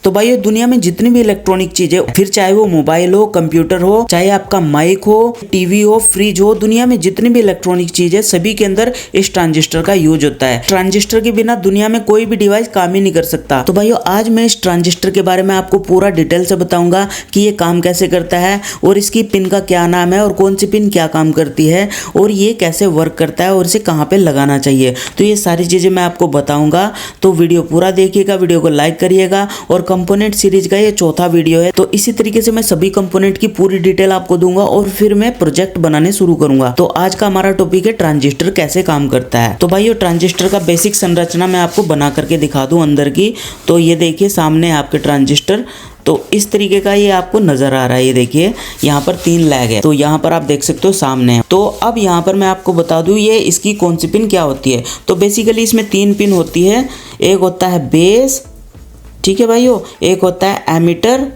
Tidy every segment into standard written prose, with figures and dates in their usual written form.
तो भाई दुनिया में जितनी भी इलेक्ट्रॉनिक चीजें, फिर चाहे वो मोबाइल हो, कंप्यूटर हो, चाहे आपका माइक हो, टीवी हो, फ्रिज हो, दुनिया में जितनी भी इलेक्ट्रॉनिक चीज है सभी के अंदर इस ट्रांजिस्टर का यूज होता है। ट्रांजिस्टर के बिना दुनिया में कोई भी डिवाइस काम ही नहीं कर सकता। तो भाइयों आज मैं इस ट्रांजिस्टर के बारे में आपको पूरा डिटेल से बताऊंगा कि ये काम कैसे करता है और इसकी पिन का क्या नाम है और कौन सी पिन क्या काम करती है और ये कैसे वर्क करता है और इसे कहाँ पे लगाना चाहिए। तो ये सारी चीजें मैं आपको बताऊंगा, तो वीडियो पूरा देखिएगा, वीडियो को लाइक करिएगा। और कंपोनेंट सीरीज का ये चौथा वीडियो है, तो इसी तरीके से मैं सभी कंपोनेंट की पूरी डिटेल आपको दूंगा और फिर मैं प्रोजेक्ट बनाने शुरू करूंगा। तो आज का हमारा टॉपिक है ट्रांजिस्टर कैसे काम करता है। तो भाइयों ट्रांजिस्टर का बेसिक संरचना मैं आपको बना करके दिखा दूं अंदर की। तो ये देखिए सामने आपके ट्रांजिस्टर, तो इस तरीके का ये आपको नजर आ रहा है। ये देखिए यहाँ पर 3 लैग है, तो यहाँ पर आप देख सकते हो सामने है। तो अब यहाँ पर मैं आपको बता दूं ये इसकी कौन सी पिन क्या होती है। तो बेसिकली इसमें 3 पिन होती है। एक होता है बेस, ठीक है भाइयों, एक होता है एमीटर,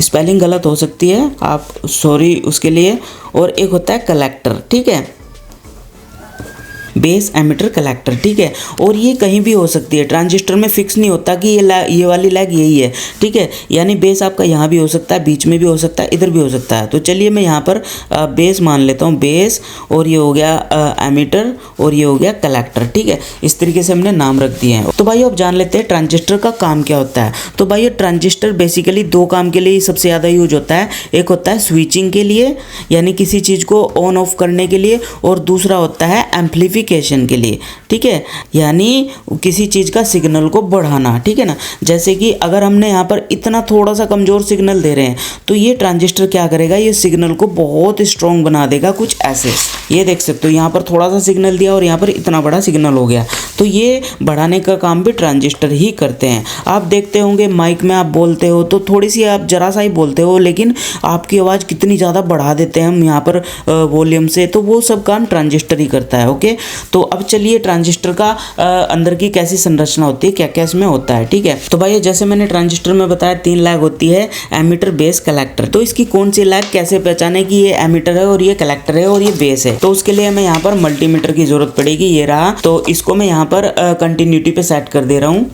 स्पेलिंग गलत हो सकती है, आप सॉरी उसके लिए, और एक होता है कलेक्टर, ठीक है, बेस एमीटर कलेक्टर, ठीक है। और ये कहीं भी हो सकती है, ट्रांजिस्टर में फिक्स नहीं होता कि ये वाली लैग यही है, ठीक है। यानी बेस आपका यहाँ भी हो सकता है, बीच में भी हो सकता है, इधर भी हो सकता है। तो चलिए मैं यहाँ पर बेस मान लेता हूँ, बेस, और ये हो गया एमीटर और ये हो गया कलेक्टर, ठीक है। इस तरीके से हमने नाम रख दिए हैं। तो भाई अब जान लेते हैं ट्रांजिस्टर का काम क्या होता है। तो भाई ट्रांजिस्टर बेसिकली 2 काम के लिए सबसे ज़्यादा यूज होता है। एक होता है स्विचिंग के लिए, यानी किसी चीज़ को ऑन ऑफ करने के लिए, और दूसरा होता है एम्पलीफिकेशन के लिए, ठीक है, यानी किसी चीज का सिग्नल को बढ़ाना, ठीक है ना। जैसे कि अगर हमने यहाँ पर इतना थोड़ा सा कमजोर सिग्नल दे रहे हैं तो ये ट्रांजिस्टर क्या करेगा, ये सिग्नल को बहुत स्ट्रॉन्ग बना देगा, कुछ ऐसे। ये देख सकते हो यहाँ पर थोड़ा सा सिग्नल दिया और यहाँ पर इतना बड़ा सिग्नल हो गया। तो ये बढ़ाने का काम भी ट्रांजिस्टर ही करते हैं। आप देखते होंगे माइक में आप बोलते हो तो थोड़ी सी आप जरा सा ही बोलते हो, लेकिन आपकी आवाज़ कितनी ज़्यादा बढ़ा देते हैं हम यहाँ पर वॉल्यूम से, तो वो सब काम ट्रांजिस्टर ही करता है। ओके, तो अब चलिए ट्रांजिस्टर का अंदर की कैसी संरचना होती है, क्या क्या इसमें होता है, ठीक है। तो भाई जैसे मैंने ट्रांजिस्टर में बताया 3 लैग होती है, एमीटर बेस कलेक्टर। तो इसकी कौन सी लैग कैसे पहचाने कि ये एमीटर है और ये कलेक्टर है और ये बेस है। तो उसके लिए हमें यहाँ पर मल्टीमीटर की जरूरत पड़ेगी। ये रहा, तो इसको मैं यहाँ पर कंटिन्यूटी पे सेट कर दे रहा हूँ।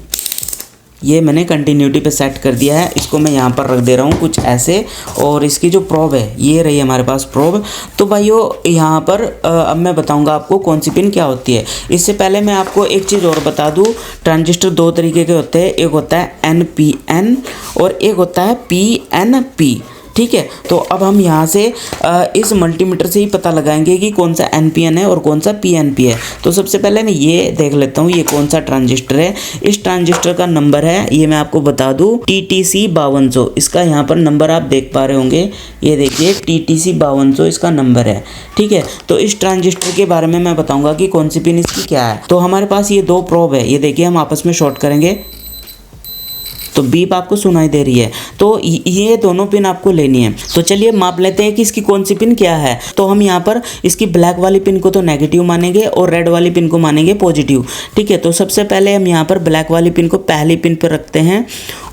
ये मैंने कंटिन्यूटी पे सेट कर दिया है, इसको मैं यहाँ पर रख दे रहा हूँ कुछ ऐसे। और इसकी जो प्रोब है ये रही हमारे पास प्रोब। तो भाइयों यहाँ पर अब मैं बताऊँगा आपको कौन सी पिन क्या होती है। इससे पहले मैं आपको एक चीज़ और बता दूँ, ट्रांजिस्टर 2 तरीके के होते हैं, एक होता है NPN और एक होता है PNP, ठीक है। तो अब हम यहाँ से इस मल्टीमीटर से ही पता लगाएंगे कि कौन सा NPN है और कौन सा PNP है। तो सबसे पहले मैं ये देख लेता हूँ ये कौन सा ट्रांजिस्टर है। इस ट्रांजिस्टर का नंबर है, ये मैं आपको बता दूँ, TTC 5200। इसका यहाँ पर नंबर आप देख पा रहे होंगे, ये देखिए TTC 5200 इसका नंबर है, ठीक है। तो इस ट्रांजिस्टर के बारे में मैं बताऊँगा कि कौन सी पिन इसकी क्या है। तो हमारे पास ये 2 प्रोब है, ये देखिए हम आपस में शॉर्ट करेंगे तो बीप आपको सुनाई दे रही है। तो ये दोनों पिन आपको लेनी है। तो चलिए माप लेते हैं कि इसकी कौन सी पिन क्या है। तो हम यहाँ पर इसकी ब्लैक वाली पिन को तो नेगेटिव मानेंगे और रेड वाली पिन को मानेंगे पॉजिटिव, ठीक है। तो सबसे पहले हम यहाँ पर ब्लैक वाली पिन को पहली पिन पर रखते हैं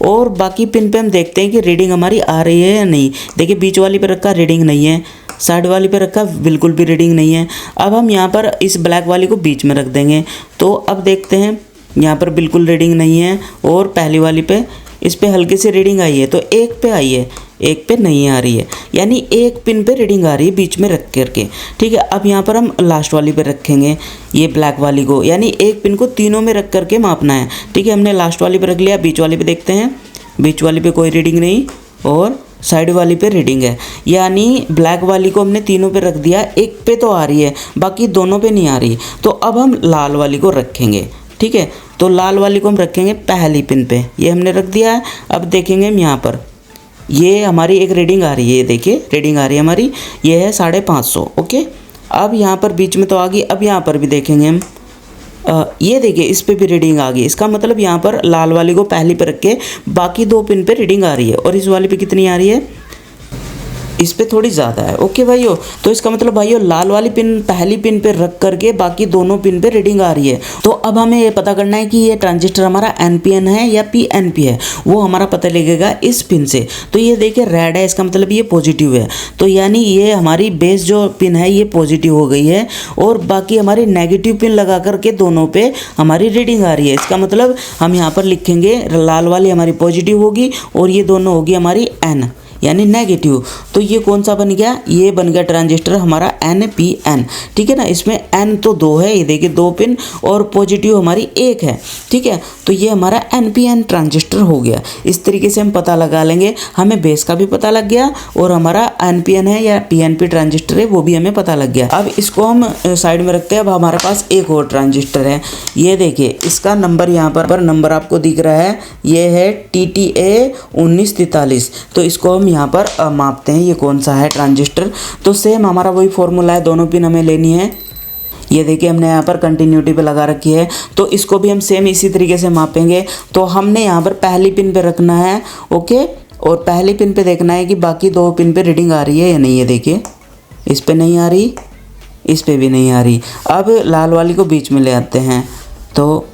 और बाकी पिन पे हम देखते हैं कि रीडिंग हमारी आ रही है या नहीं। देखिए बीच वाली पे रखा रीडिंग नहीं है, साइड वाली पे रखा बिल्कुल भी रीडिंग नहीं है। अब हम यहाँ पर इस ब्लैक वाली को बीच में रख देंगे। तो अब देखते हैं यहाँ पर बिल्कुल रीडिंग नहीं है और पहली वाली पे इस पे हल्की सी रीडिंग आई है, तो एक पे आई है, एक पे नहीं आ रही है, यानी एक पिन पे रीडिंग आ रही है बीच में रख करके, ठीक है। अब यहाँ पर हम लास्ट वाली पे रखेंगे ये ब्लैक वाली को, यानी एक पिन को तीनों में रख करके मापना है, ठीक है। हमने लास्ट वाली पे रख लिया, बीच वाली पे देखते हैं, बीच वाली पे कोई रीडिंग नहीं और साइड वाली पे रीडिंग है, यानी ब्लैक वाली को हमने तीनों पे रख दिया, एक पे तो आ रही है बाकी दोनों पे नहीं आ रही। तो अब हम लाल वाली को रखेंगे, ठीक है। तो लाल वाली को हम रखेंगे पहली पिन पे, ये हमने रख दिया है। अब देखेंगे हम यहाँ पर ये हमारी एक रीडिंग आ रही है, ये देखिए रीडिंग आ रही है हमारी, ये है 550, ओके। अब यहाँ पर बीच में तो आ गई, अब यहाँ पर भी देखेंगे हम, ये देखिए इस पे भी रीडिंग आ गई। इसका मतलब यहाँ पर लाल वाली को पहली पे रख के बाकी 2 पिन पे रीडिंग आ रही है। और इस वाली पे कितनी आ रही है, इस पे थोड़ी ज़्यादा है। ओके भाइयों, तो इसका मतलब भाइयों लाल वाली पिन पहली पिन पे रख करके बाकी दोनों पिन पे रीडिंग आ रही है। तो अब हमें ये पता करना है कि ये ट्रांजिस्टर हमारा NPN है या PNP है, वो हमारा पता लगेगा इस पिन से। तो ये देखिए रेड है, इसका मतलब ये पॉजिटिव है। तो यानी ये हमारी बेस जो पिन है ये पॉजिटिव हो गई है और बाकी हमारी नेगेटिव पिन लगा करके दोनों पे हमारी रीडिंग आ रही है। इसका मतलब हम यहाँ पर लिखेंगे लाल वाली हमारी पॉजिटिव होगी और ये दोनों होगी हमारी N यानी नेगेटिव। तो ये कौन सा बन गया, ये बन गया ट्रांजिस्टर हमारा NPN। ठीक है ना, इसमें N तो 2 है, ये देखिए 2 पिन और पॉजिटिव हमारी 1 है। ठीक है, तो ये हमारा NPN ट्रांजिस्टर हो गया। इस तरीके से हम पता लगा लेंगे, हमें बेस का भी पता लग गया और हमारा NPN है या PNP ट्रांजिस्टर है वो भी हमें पता लग गया। अब इसको हम साइड में रखते हैं। अब हमारे पास एक और ट्रांजिस्टर है, ये देखिए इसका नंबर यहाँ पर नंबर आपको दिख रहा है, ये है TTA 1943। तो इसको हम यहाँ पर मापते हैं ये कौन सा है ट्रांजिस्टर। तो सेम हमारा वही फॉर्मूला है, दोनों पिन हमें लेनी है। ये देखिए हमने यहाँ पर कंटिन्यूटी पे लगा रखी है, तो इसको भी हम सेम इसी तरीके से मापेंगे। तो हमने यहाँ पर पहली पिन पे रखना है, ओके, और पहली पिन पे देखना है कि बाकी 2 पिन पे रीडिंग आ रही है या नहीं है। देखिए इस पे नहीं आ रही, इस पे भी नहीं आ रही। अब लाल वाली को बीच में ले आते हैं, तो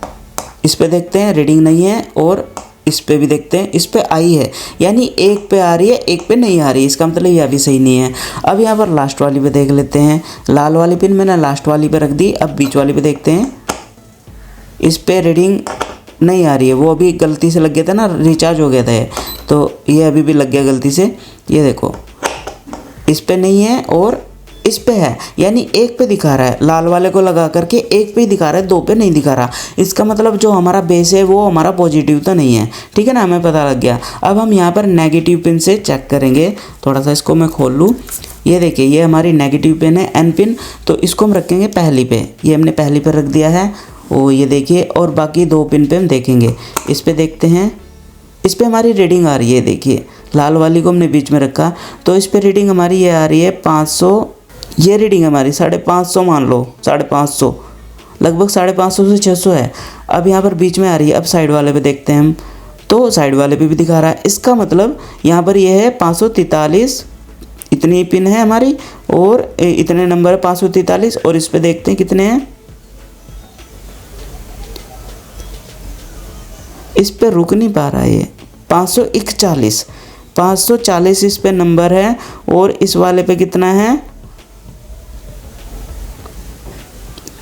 इस पे देखते हैं रीडिंग नहीं है और इस पे भी देखते हैं, इस पे आई है, यानी एक पे आ रही है एक पे नहीं आ रही, इसका मतलब यह भी सही नहीं है। अब यहाँ पर लास्ट वाली पे देख लेते हैं, लाल वाली पिन मैंने लास्ट वाली पे रख दी। अब बीच वाली पे देखते हैं, इस पे रीडिंग नहीं आ रही है, वो अभी गलती से लग गया था ना, रिचार्ज हो गया था ये, तो ये अभी भी लग गया गलती से। ये देखो इस पे नहीं है और इस पे है, यानी एक पे दिखा रहा है, लाल वाले को लगा करके एक पे ही दिखा रहा है, 2 पे नहीं दिखा रहा। इसका मतलब जो हमारा बेस है वो हमारा पॉजिटिव तो नहीं है। ठीक है ना, हमें पता लग गया। अब हम यहाँ पर नेगेटिव पिन से चेक करेंगे। थोड़ा सा इसको मैं खोल लूँ, ये देखिए ये हमारी नेगेटिव पिन है N पिन, तो इसको हम रखेंगे पहली पे, ये हमने पहली पे रख दिया है। ओ ये देखिए, और बाकी 2 पिन पे हम देखेंगे, इस पे देखते हैं, इस पे हमारी रीडिंग आ रही है। देखिए लाल वाली को हमने बीच में रखा, तो इस पे रीडिंग हमारी ये आ रही है 500, ये रीडिंग हमारी 550 मान लो, 550, लगभग 550 से 600 है। अब यहाँ पर बीच में आ रही है। अब साइड वाले पे देखते हैं हम, तो साइड वाले पे भी दिखा रहा है। इसका मतलब यहाँ पर ये है 543, इतनी पिन है हमारी और इतने नंबर है 543। और इस पे देखते हैं कितने हैं, इस पे रुक नहीं पा रहा है ये 541, 540 इस पे नंबर है और इस वाले पे कितना है,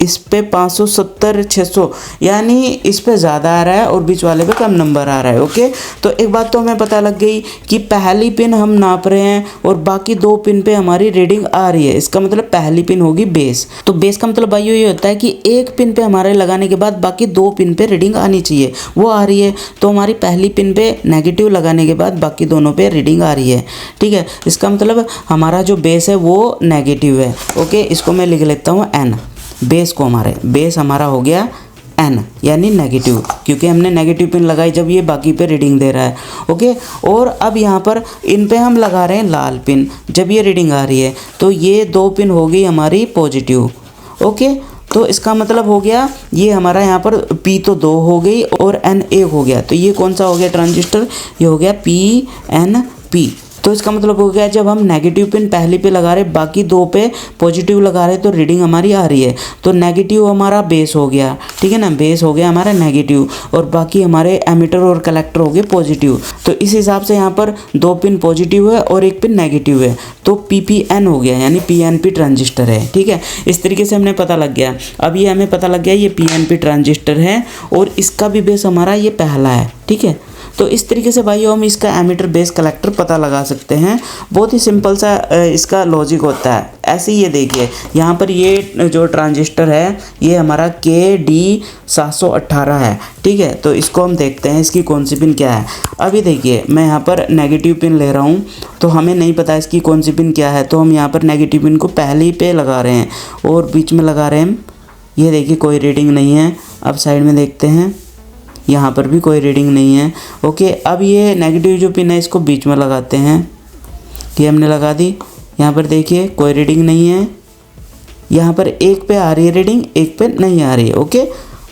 इस पे 570, 600, यानी इस पे ज़्यादा आ रहा है और बीच वाले पे कम नंबर आ रहा है। ओके, तो एक बात तो हमें पता लग गई कि पहली पिन हम नाप रहे हैं और बाकी 2 पिन पे हमारी रीडिंग आ रही है। इसका मतलब पहली पिन होगी बेस। तो बेस का मतलब भाइयों ये होता है कि एक पिन पे हमारे लगाने के बाद बाकी 2 पिन पे रीडिंग आनी चाहिए, वो आ रही है। तो हमारी पहली पिन पे नेगेटिव लगाने के बाद बाकी दोनों पे रीडिंग आ रही है। ठीक है, इसका मतलब हमारा जो बेस है वो नेगेटिव है। ओके, इसको मैं लिख लेता हूँ N, बेस को बेस हमारा हो गया N यानी नेगेटिव, क्योंकि हमने नेगेटिव पिन लगाई जब ये बाकी पे रीडिंग दे रहा है। ओके, और अब यहाँ पर इन पे हम लगा रहे हैं लाल पिन, जब ये रीडिंग आ रही है तो ये 2 पिन हो गई हमारी पॉजिटिव। ओके, तो इसका मतलब हो गया ये हमारा यहाँ पर P तो 2 हो गई और N 1 हो गया। तो ये कौन सा हो गया ट्रांजिस्टर, ये हो गया PNP। तो इसका मतलब हो गया जब हम नेगेटिव पिन पहली पे लगा रहे बाकी 2 पे पॉजिटिव लगा रहे तो रीडिंग हमारी आ रही है। तो नेगेटिव हमारा बेस हो गया, ठीक है ना, बेस हो गया हमारा नेगेटिव और बाकी हमारे एमीटर और कलेक्टर हो गए पॉजिटिव। तो इस हिसाब से यहाँ पर 2 पिन पॉजिटिव है और 1 पिन नेगेटिव है, तो PPN हो गया यानी PNP ट्रांजिस्टर है। ठीक है, इस तरीके से हमने पता लग गया। अब ये हमें पता लग गया ये PNP ट्रांजिस्टर है और इसका भी बेस हमारा ये पहला है। ठीक है, तो इस तरीके से भाइयों हम इसका एमीटर बेस कलेक्टर पता लगा सकते हैं। बहुत ही सिंपल सा इसका लॉजिक होता है। ऐसे ही ये देखिए यहाँ पर ये जो ट्रांजिस्टर है ये हमारा KD718 है। ठीक है, तो इसको हम देखते हैं इसकी कौन सी पिन क्या है। अभी देखिए मैं यहाँ पर नेगेटिव पिन ले रहा हूँ, तो हमें नहीं पता इसकी कौन सी पिन क्या है, तो हम यहाँ पर नेगेटिव पिन को पहले पे लगा रहे हैं और बीच में लगा रहे हैं। ये देखिए कोई रीडिंग नहीं है। अब साइड में देखते हैं, यहाँ पर भी कोई रीडिंग नहीं है। ओके, अब ये नेगेटिव जो पिन है इसको बीच में लगाते हैं, ये हमने लगा दी। यहाँ पर देखिए कोई रीडिंग नहीं है, यहाँ पर 1 पे आ रही है रीडिंग, 1 पे नहीं आ रही है। ओके,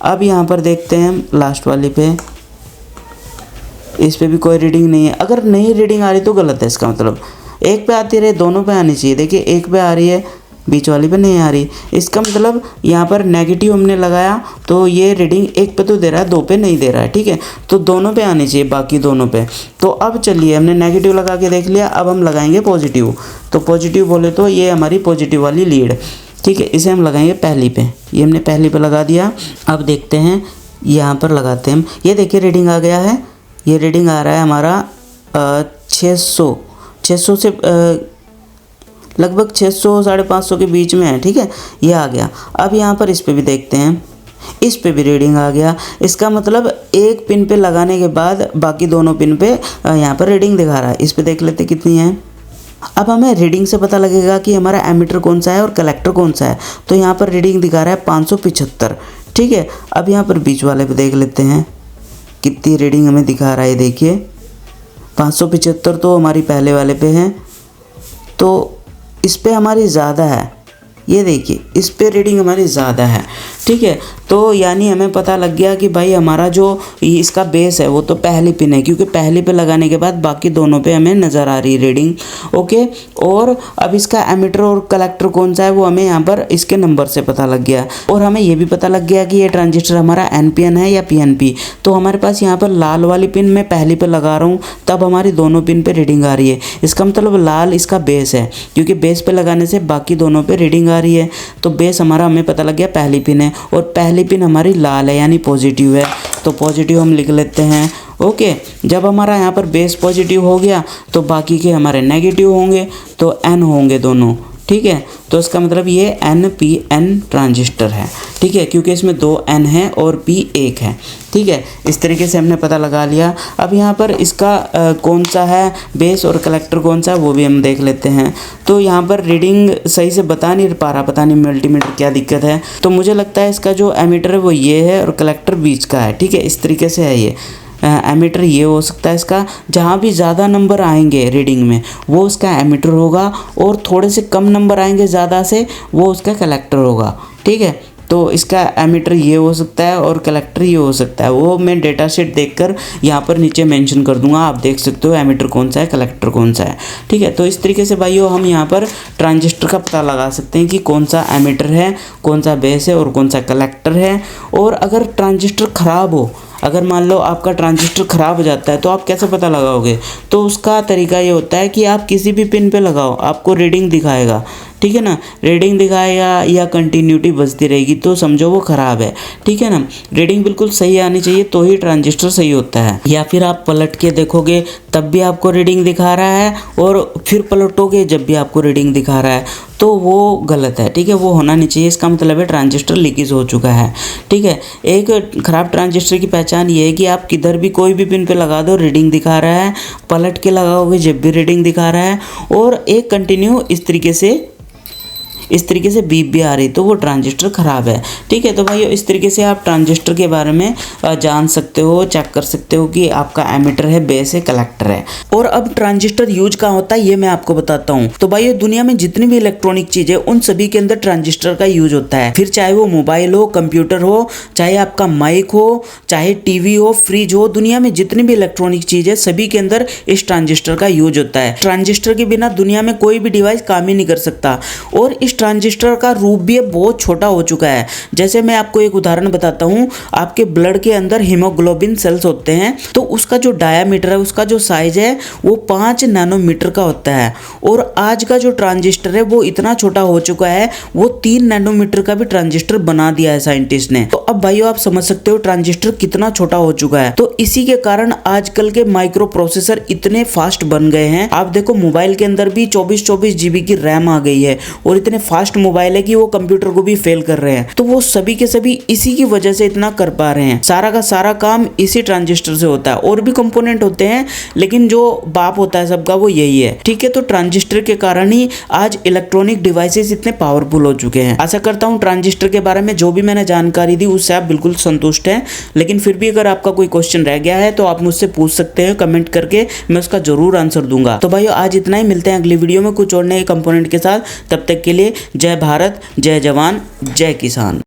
अब यहाँ पर देखते हैं हम लास्ट वाले पे, इस पे भी कोई रीडिंग नहीं है। अगर नहीं रीडिंग आ रही तो गलत है इसका मतलब। एक पे आती रहे, दोनों पे आनी चाहिए। देखिए एक पे आ रही है, बीच वाली पे नहीं आ रही। इसका मतलब यहाँ पर नेगेटिव हमने लगाया तो ये रीडिंग एक पे तो दे रहा है, दो पे नहीं दे रहा है, ठीक है। तो दोनों पे आनी चाहिए, बाकी दोनों पे। तो अब चलिए हमने नेगेटिव लगा के देख लिया, अब हम लगाएंगे पॉजिटिव। तो पॉजिटिव बोले तो ये हमारी पॉजिटिव वाली लीड, ठीक है, इसे हम लगाएंगे पहली पे। ये हमने पहली पे लगा दिया। अब देखते हैं यहाँ पर लगाते हैं हम। ये देखिए रीडिंग आ गया है, ये रीडिंग आ रहा है हमारा 600 से लगभग 600 550 के बीच में है, ठीक है, ये आ गया। अब यहाँ पर इस पे भी देखते हैं, इस पे भी रीडिंग आ गया। इसका मतलब एक पिन पे लगाने के बाद बाकी दोनों पिन पे यहाँ पर रीडिंग दिखा रहा है। इस पे देख लेते कितनी है। अब हमें रीडिंग से पता लगेगा कि हमारा एमीटर कौन सा है और कलेक्टर कौन सा है। तो यहाँ पर रीडिंग दिखा रहा है 575, ठीक है। अब यहाँ पर बीच वाले पे देख लेते हैं कितनी रीडिंग हमें दिखा रहा है। देखिए 575 तो हमारी पहले वाले पे है, तो इस पे हमारी ज़्यादा है। ये देखिए इस पे रीडिंग हमारी ज़्यादा है, ठीक है। तो यानी हमें पता लग गया कि भाई हमारा जो इसका बेस है वो तो पहली पिन है, क्योंकि पहली पे लगाने के बाद बाकी दोनों पे हमें नज़र आ रही रीडिंग, ओके। और अब इसका एमीटर और कलेक्टर कौन सा है वो हमें यहाँ पर इसके नंबर से पता लग गया। और हमें ये भी पता लग गया कि ये ट्रांजिस्टर हमारा NPN है या PNP। तो हमारे पास यहाँ पर लाल वाली पिन मैं पहली पे लगा रहा हूँ, तब हमारी दोनों पिन पे रीडिंग आ रही है। इसका मतलब लाल इसका बेस है, क्योंकि बेस पे लगाने से बाकी दोनों पे रीडिंग आ रही है। तो बेस हमारा हमें पता लग गया पहली पिन है, और पहली पिन हमारी लाल है यानी पॉजिटिव है। तो पॉजिटिव हम लिख लेते हैं, ओके। जब हमारा यहाँ पर बेस पॉजिटिव हो गया तो बाकी के हमारे नेगेटिव होंगे, तो N होंगे दोनों, ठीक है। तो इसका मतलब ये NPN ट्रांजिस्टर है, ठीक है, क्योंकि इसमें 2 N है और P 1 है, ठीक है। इस तरीके से हमने पता लगा लिया। अब यहाँ पर इसका कौन सा है बेस और कलेक्टर कौन सा है वो भी हम देख लेते हैं। तो यहाँ पर रीडिंग सही से बता नहीं पा रहा, पता नहीं मल्टीमीटर क्या दिक्कत है। तो मुझे लगता है इसका जो एमीटर है वो ये है और कलेक्टर बीच का है, ठीक है। इस तरीके से है ये एमीटर, ये हो सकता है इसका। जहाँ भी ज़्यादा नंबर आएंगे रीडिंग में वो उसका एमीटर होगा, और थोड़े से कम नंबर आएंगे ज़्यादा से वो उसका कलेक्टर होगा, ठीक है। तो इसका एमीटर ये हो सकता है और कलेक्टर ये हो सकता है। वो मैं डेटा शीट देखकर यहाँ पर नीचे मेंशन कर दूंगा, आप देख सकते हो एमीटर कौन सा है, कलेक्टर कौन सा है, ठीक है। तो इस तरीके से भाइयों हम यहाँ पर ट्रांजिस्टर का पता लगा सकते हैं कि कौन सा एमीटर है, कौन सा बेस है और कौन सा कलेक्टर है। और अगर ट्रांजिस्टर ख़राब हो, अगर मान लो आपका ट्रांजिस्टर ख़राब हो जाता है, तो आप कैसे पता लगाओगे? तो उसका तरीका ये होता है कि आप किसी भी पिन पे लगाओ, आपको रीडिंग दिखाएगा, ठीक है ना। रीडिंग दिखाएगा या कंटिन्यूटी बजती रहेगी तो समझो वो ख़राब है, ठीक है ना। रीडिंग बिल्कुल सही आनी चाहिए तो ही ट्रांजिस्टर सही होता है। या फिर आप पलट के देखोगे तब भी आपको रीडिंग दिखा रहा है, और फिर पलटोगे जब भी आपको रीडिंग दिखा रहा है, तो वो गलत है, ठीक है। वो होना नहीं चाहिए, इसका मतलब है ट्रांजिस्टर लीकेज हो चुका है, ठीक है। एक ख़राब ट्रांजिस्टर की पहचान ये है कि आप किधर भी कोई भी पिन पे लगा दो रीडिंग दिखा रहा है, पलट के लगाओगे जब भी रीडिंग दिखा रहा है, और एक कंटिन्यू इस तरीके से बीप भी आ रही, तो वो ट्रांजिस्टर ख़राब है, ठीक है। तो भाई इस तरीके से आप ट्रांजिस्टर के बारे में जान सकते हो, चेक कर सकते हो कि आपका एमीटर है, बेस है, कलेक्टर है। और अब ट्रांजिस्टर यूज कहाँ होता है ये मैं आपको बताता हूँ। तो भाई दुनिया में जितनी भी इलेक्ट्रॉनिक चीज़ें उन सभी के अंदर ट्रांजिस्टर का यूज होता है। फिर चाहे वो मोबाइल हो, कंप्यूटर हो, चाहे आपका माइक हो, चाहे टीवी हो, फ्रिज हो, दुनिया में जितनी भी इलेक्ट्रॉनिक चीज़ है सभी के अंदर इस ट्रांजिस्टर का यूज होता है। ट्रांजिस्टर के बिना दुनिया में कोई भी डिवाइस काम ही नहीं कर सकता। और इस ट्रांजिस्टर का रूप भी बहुत छोटा हो चुका है। जैसे मैं आपको एक उदाहरण बताता हूँ, आपके ब्लड के अंदर हीमोग्लोबिन सेल्स होते हैं, तो उसका जो डायामीटर है, उसका जो साइज है वो 5 नैनोमीटर का होता है। और आज का जो ट्रांजिस्टर है वो इतना छोटा हो चुका है, वो 3 नैनोमीटर का भी ट्रांजिस्टर बना दिया है साइंटिस्ट ने। तो अब भाइयों आप समझ सकते हो ट्रांजिस्टर कितना छोटा हो चुका है। तो इसी के कारण आजकल के माइक्रो प्रोसेसर इतने फास्ट बन गए हैं। आप देखो मोबाइल के अंदर भी 24 GB की रैम आ गई है, और इतने फास्ट मोबाइल है कि वो कंप्यूटर को भी फेल कर रहे हैं। तो वो सभी के सभी इसी की वजह से इतना कर पा रहे हैं। सारा का सारा काम इसी ट्रांजिस्टर से होता है। और भी कंपोनेंट होते हैं, लेकिन जो बाप होता है सबका वो यही है, ठीक है। तो ट्रांजिस्टर के कारण ही आज इलेक्ट्रॉनिक डिवाइसेस इतने पावरफुल हो चुके हैं। आशा करता हूँ ट्रांजिस्टर के बारे में जो भी मैंने जानकारी दी उससे आप बिल्कुल संतुष्ट हैं। लेकिन फिर भी अगर आपका कोई क्वेश्चन रह गया है तो आप मुझसे पूछ सकते हैं कमेंट करके, मैं उसका जरूर आंसर दूंगा। तो भाइयों आज इतना ही, मिलते हैं अगली वीडियो में कुछ और नए कंपोनेंट के साथ। तब तक के लिए जय भारत, जय जवान, जय किसान।